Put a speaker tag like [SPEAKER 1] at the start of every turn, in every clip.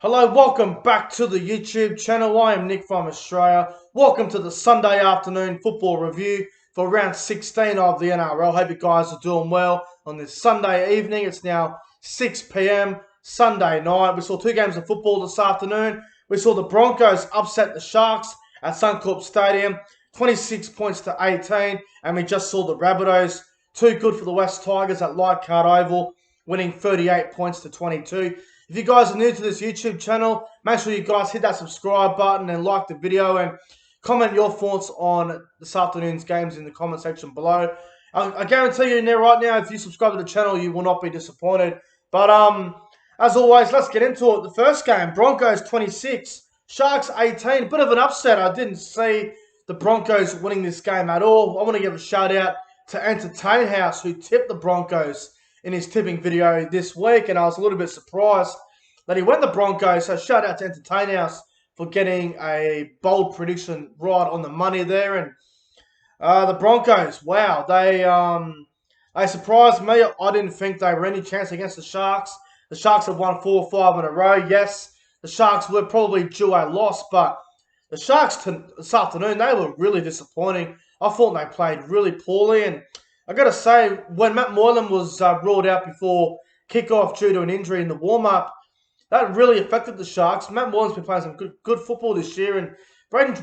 [SPEAKER 1] Hello, welcome back to the YouTube channel. I am Nick from Australia. Welcome to the Sunday afternoon football review for round 16 of the NRL. Hope you guys are doing well on this Sunday evening. It's now 6 p.m. Sunday night. We saw two games of football this afternoon. We saw the Broncos upset the Sharks at Suncorp Stadium, 26 points to 18. And we just saw the Rabbitohs, too good for the West Tigers at Leichhardt Oval, winning 38 points to 22. If you guys are new to this YouTube channel, make sure you guys hit that subscribe button and like the video and comment your thoughts on this afternoon's games in the comment section below. I guarantee you in there right now, if you subscribe to the channel, you will not be disappointed. But as always, let's get into it. The first game, Broncos 26, Sharks 18. Bit of an upset. I didn't see the Broncos winning this game at all. I want to give a shout out to Entertain House, who tipped the Broncos in his tipping video this week, and I was a little bit surprised that he went the Broncos. So shout out to Entertain House for getting a bold prediction right on the money there. And the Broncos, wow, they surprised me. I didn't think they were any chance against the Sharks. The Sharks have won 4 or 5 in a row. Yes, the Sharks were probably due a loss, but the Sharks this afternoon, they were really disappointing. I thought they played really poorly, and I got to say, when Matt Moylan was ruled out before kickoff due to an injury in the warm-up, that really affected the Sharks. Matt Moylan's been playing some good football this year, and Braden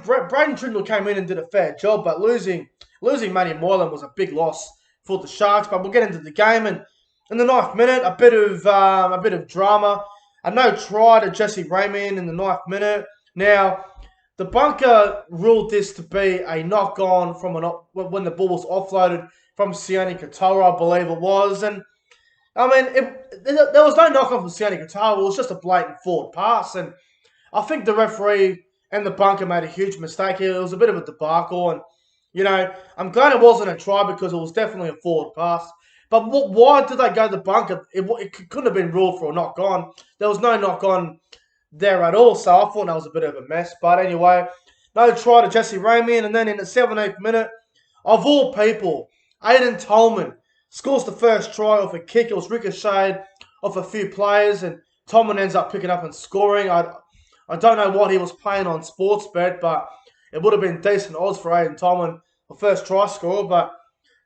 [SPEAKER 1] Trindle came in and did a fair job, but losing Matty Moylan was a big loss for the Sharks. But we'll get into the game, and in the 9th minute, a bit of drama. A no try to Jesse Ramian in the 9th minute. Now, the bunker ruled this to be a knock-on from when the ball was offloaded from Sione Katoa, I believe it was. And, I mean, there was no knock-on from Sione Katoa. It was just a blatant forward pass. And I think the referee and the bunker made a huge mistake here. It was a bit of a debacle. And, you know, I'm glad it wasn't a try because it was definitely a forward pass. But why did they go to the bunker? It couldn't have been ruled for a knock-on. There was no knock-on there at all. So I thought that was a bit of a mess. But anyway, no try to Jesse Ramian. And then in the 17th minute, of all people, Aiden Tolman scores the first try off a kick. It was ricocheted off a few players, and Tolman ends up picking up and scoring. I don't know what he was playing on Sportsbet, but it would have been decent odds for Aiden Tolman, the first try scorer. But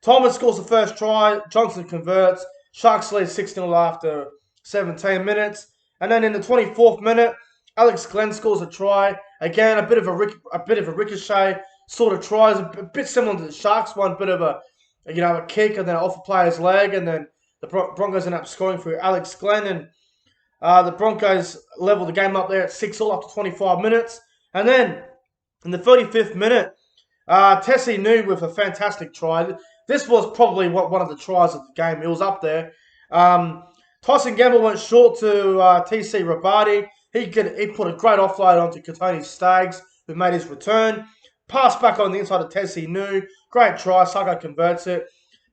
[SPEAKER 1] Tolman scores the first try. Johnson converts. Sharks lead 6-0 after 17 minutes. And then in the 24th minute, Alex Glenn scores a try. Again, a bit of a ricochet sort of tries, a bit similar to the Sharks one, bit of a kick and then off a player's leg, and then the Broncos end up scoring for Alex Glenn, and the Broncos level the game up there at 6-all after 25 minutes. And then in the 35th minute, Tessie New with a fantastic try. This was probably one of the tries of the game. It was up there. Tyson Gamble went short to TC Rabati. He put a great offload onto Katoni Staggs, who made his return. Pass back on the inside of Tessie New. Great try. Sacco converts it.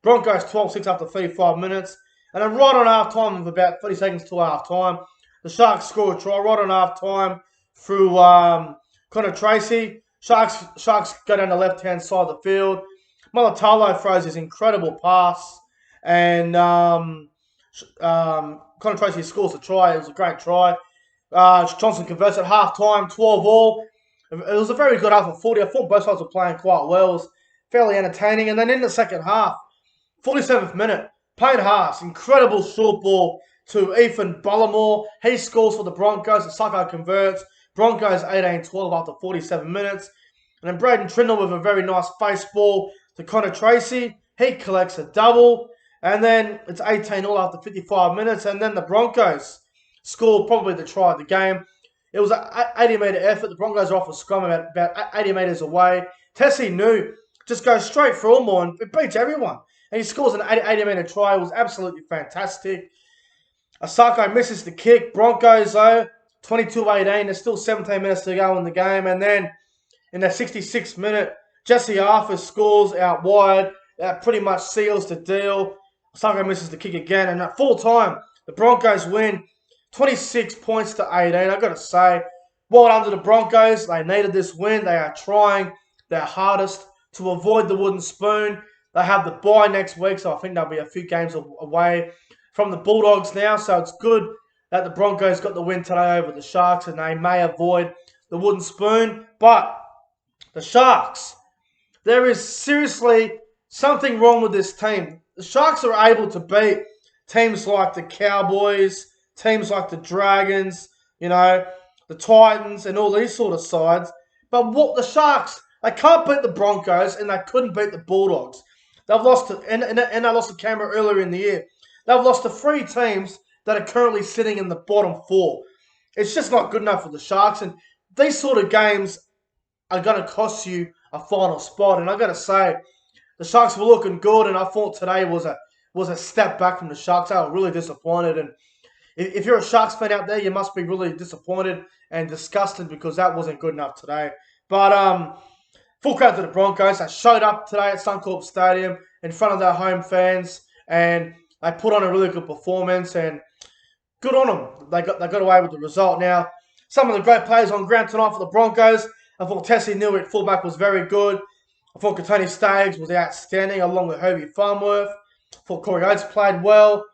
[SPEAKER 1] Broncos 12-6 after 35 minutes. And then right on half-time, with about 30 seconds till half-time, the Sharks score a try right on half-time through Connor Tracy. Sharks go down the left-hand side of the field. Mulatalo throws his incredible pass. And Connor Tracy scores a try. It was a great try. Johnson converts at half-time, 12-all. It was a very good half of 40. I thought both sides were playing quite well. It was fairly entertaining. And then in the second half, 47th minute, Payne Haas, incredible short ball to Ethan Bullimore. He scores for the Broncos. The Sacco converts. Broncos 18-12 after 47 minutes. And then Braden Trindle with a very nice face ball to Connor Tracy. He collects a double. And then it's 18-all after 55 minutes. And then the Broncos score probably the try of the game. It was an 80-metre effort. The Broncos are off a scrum about 80 metres away. Tessie New just goes straight for Ulmore and it beats everyone. And he scores an 80-metre try. It was absolutely fantastic. Asako misses the kick. Broncos, though, 22-18. There's still 17 minutes to go in the game. And then in the 66th minute, Jesse Arthur scores out wide. That pretty much seals the deal. Asako misses the kick again. And at full time, the Broncos win 26 points to 18. I've got to say, well done to the Broncos. They needed this win. They are trying their hardest to avoid the wooden spoon. They have the bye next week, so I think they'll be a few games away from the Bulldogs now. So it's good that the Broncos got the win today over the Sharks and they may avoid the wooden spoon. But the Sharks, there is seriously something wrong with this team. The Sharks are able to beat teams like the Cowboys, teams like the Dragons, the Titans and all these sort of sides. But what the Sharks, they can't beat the Broncos and they couldn't beat the Bulldogs. They've lost to, and they lost to Canberra earlier in the year. They've lost to 3 teams that are currently sitting in the bottom 4. It's just not good enough for the Sharks. And these sort of games are going to cost you a final spot. And I've got to say, the Sharks were looking good, and I thought today was a step back from the Sharks. I was really disappointed. And if you're a Sharks fan out there, you must be really disappointed and disgusted because that wasn't good enough today. But full credit to the Broncos. They showed up today at Suncorp Stadium in front of their home fans, and they put on a really good performance. And good on them. They got away with the result. Now, some of the great players on ground tonight for the Broncos. I thought Tessie Newitt, fullback, was very good. I thought Tony Staggs was outstanding, along with Herbie Farnworth. I thought Corey Oates played well.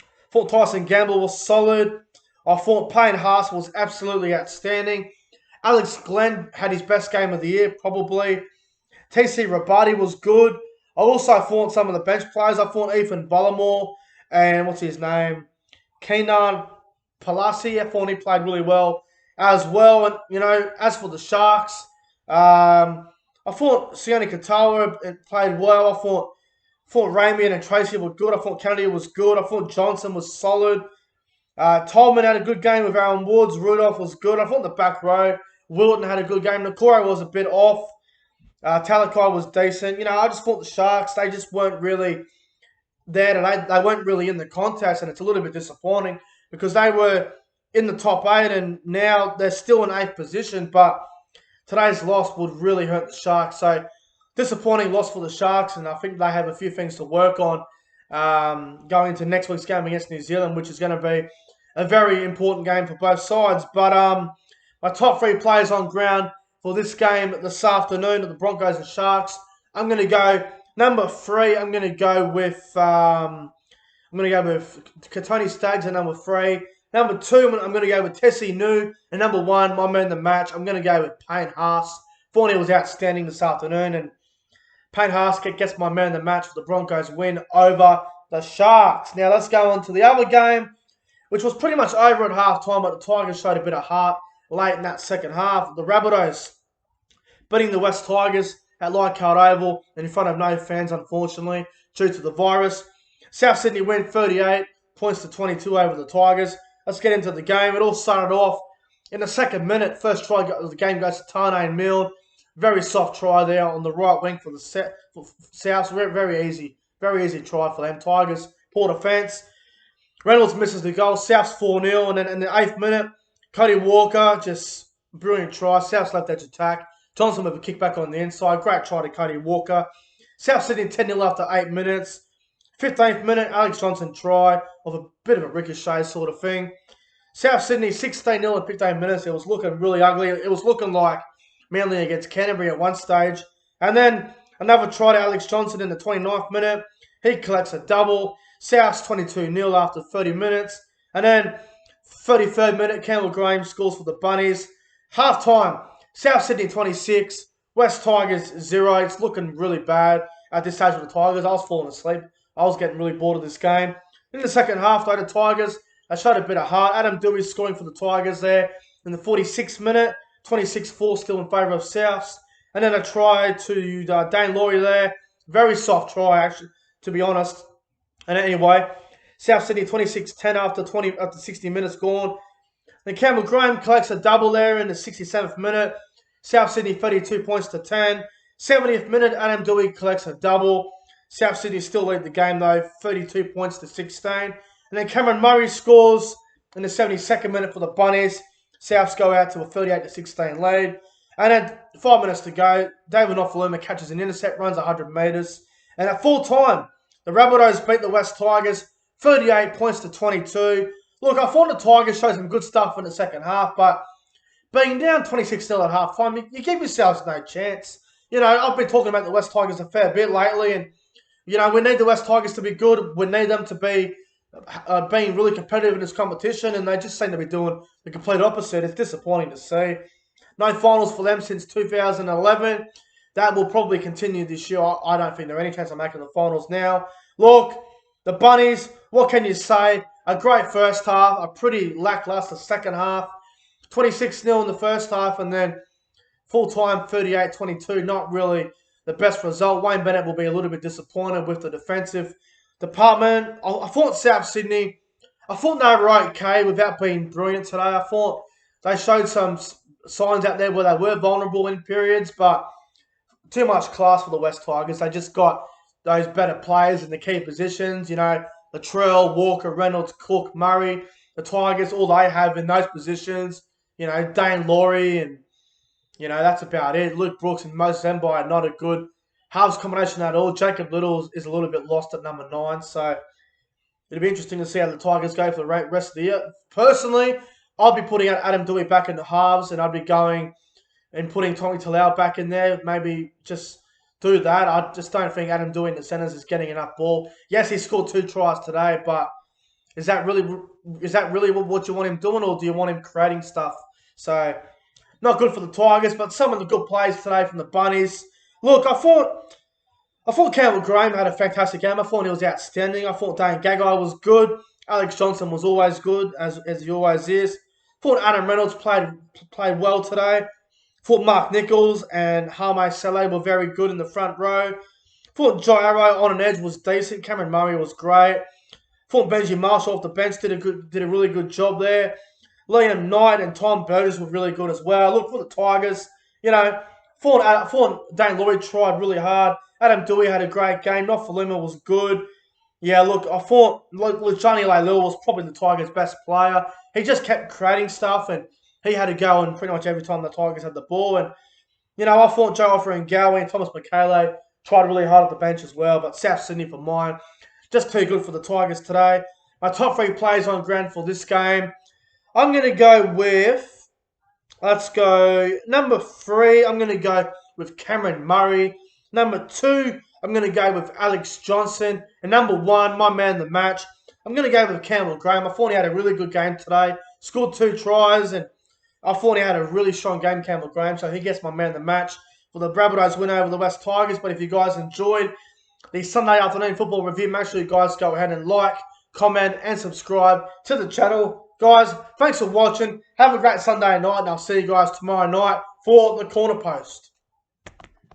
[SPEAKER 1] I thought Tyson Gamble was solid. I thought Payne Haas was absolutely outstanding. Alex Glenn had his best game of the year, probably. TC Rabadi was good. I also thought some of the bench players. I thought Ethan Bullimore and what's his name? Keenan Palasi. I thought he played really well as well. And, as for the Sharks, I thought Sione Katoa played well. I thought Ramian and Tracy were good. I thought Kennedy was good. I thought Johnson was solid. Tolman had a good game with Aaron Woods. Rudolph was good. I thought the back row, Wilton had a good game. Nakora was a bit off. Talakai was decent. I just thought the Sharks, they just weren't really there today. They weren't really in the contest, and it's a little bit disappointing because they were in the top 8 and now they're still in 8th position. But today's loss would really hurt the Sharks. So disappointing loss for the Sharks, and I think they have a few things to work on going into next week's game against New Zealand, which is going to be a very important game for both sides. But my top 3 players on ground for this game this afternoon at the Broncos and Sharks, I'm going to go number 3. I'm going to go with Tony Staggs at number 3. Number 2, I'm going to go with Tessie New. And number 1, my man of the match, I'm going to go with Payne Haas. Thought he was outstanding this afternoon, and Payne Haas gets my man of the match for the Broncos win over the Sharks. Now let's go on to the other game, which was pretty much over at halftime, but the Tigers showed a bit of heart late in that second half. The Rabbitohs beating the West Tigers at Leichhardt Oval and in front of no fans, unfortunately, due to the virus. South Sydney win 38 points to 22 over the Tigers. Let's get into the game. It all started off in the second minute. First try of the game goes to Tane Milne. Very soft try there on the right wing for the South. Very easy try for them. Tigers, poor defence. Reynolds misses the goal. South's 4-0. And then in the 8th minute, Cody Walker, just brilliant try. South's left edge attack. Johnson with a kick back on the inside. Great try to Cody Walker. South Sydney 10-0 after 8 minutes. 15th minute, Alex Johnson try of a bit of a ricochet sort of thing. South Sydney 16-0 in 15 minutes. It was looking really ugly. It was looking like Manly against Canterbury at one stage. And then another try to Alex Johnson in the 29th minute. He collects a double. South's 22-0 after 30 minutes. And then 33rd minute, Campbell Graham scores for the Bunnies. Half time, South Sydney 26, West Tigers 0. It's looking really bad at this stage for the Tigers. I was falling asleep. I was getting really bored of this game. In the second half, though, the Tigers, they showed a bit of heart. Adam Dewey scoring for the Tigers there in the 46th minute. 26-4 still in favour of Souths. And then a try to Dane Laurie there. Very soft try, actually, to be honest. And anyway, South Sydney 26-10 after 60 minutes gone. Then Campbell Graham collects a double there in the 67th minute. South Sydney 32 points to 10. 70th minute, Adam Dewey collects a double. South Sydney still lead the game though, 32 points to 16. And then Cameron Murray scores in the 72nd minute for the Bunnies. Souths go out to a 38-16 lead. And then 5 minutes to go, David Nofaluma catches an intercept, runs 100 metres. And at full time, the Rabbitohs beat the West Tigers 38 points to 22. Look, I thought the Tigers showed some good stuff in the second half, but being down 26-0 at half time, you give yourselves no chance. I've been talking about the West Tigers a fair bit lately, and we need the West Tigers to be good. We need them to be being really competitive in this competition, and they just seem to be doing the complete opposite. It's disappointing to see. No finals for them since 2011. That will probably continue this year. I don't think there are any chance of making the finals now. Look, the Bunnies, what can you say? A great first half, a pretty lackluster second half. 26-0 in the first half, and then full-time 38-22. Not really the best result. Wayne Bennett will be a little bit disappointed with the defensive department. I thought South Sydney, I thought they were okay without being brilliant today. I thought they showed some signs out there where they were vulnerable in periods, but too much class for the West Tigers. They just got those better players in the key positions. You know, Latrell, Walker, Reynolds, Cook, Murray. The Tigers, all they have in those positions, you know, Dane Laurie, and, you know, that's about it. Luke Brooks and Moses Mbye are not a good halves combination at all. Jacob Little is a little bit lost at number 9, so it'll be interesting to see how the Tigers go for the rest of the year. Personally, I'd be putting Adam Doueihi back in the halves, and I'd be going and putting Tommy Talau back in there. Maybe just do that. I just don't think Adam Doueihi in the centres is getting enough ball. Yes, he scored 2 tries today, but is that really what you want him doing, or do you want him creating stuff? So, not good for the Tigers, but some of the good plays today from the Bunnies. Look, I thought Campbell Graham had a fantastic game. I thought he was outstanding. I thought Dane Gagai was good. Alex Johnson was always good, as he always is. I thought Adam Reynolds played well today. I thought Mark Nichols and Harmay Saleh were very good in the front row. I thought Jai Arrow on an edge was decent. Cameron Murray was great. I thought Benji Marshall off the bench did a really good job there. Liam Knight and Tom Burgess were really good as well. Look, for the Tigers, you know, I thought Dane Laurie tried really hard. Adam Doueihi had a great game. Nofaluma was good. Yeah, look, I thought Johnny Leilua was probably the Tigers' best player. He just kept creating stuff, and he had a go in pretty much every time the Tigers had the ball. And, you know, I thought Joe Offering-Gowie and Thomas McKaylee tried really hard at the bench as well. But South Sydney, for mine, just too good for the Tigers today. My top 3 players on ground for this game, I'm going to go with, let's go, number 3, I'm going to go with Cameron Murray. Number 2, I'm going to go with Alex Johnson. And number 1, my man of the match, I'm going to go with Campbell Graham. I thought he had a really good game today. Scored 2 tries, and I thought he had a really strong game, Campbell Graham. So he gets my man of the match for the Rabbitohs win over the West Tigers. But if you guys enjoyed the Sunday afternoon football review, make sure you guys go ahead and like, comment, and subscribe to the channel. Guys, thanks for watching. Have a great Sunday night, and I'll see you guys tomorrow night for the Corner Post.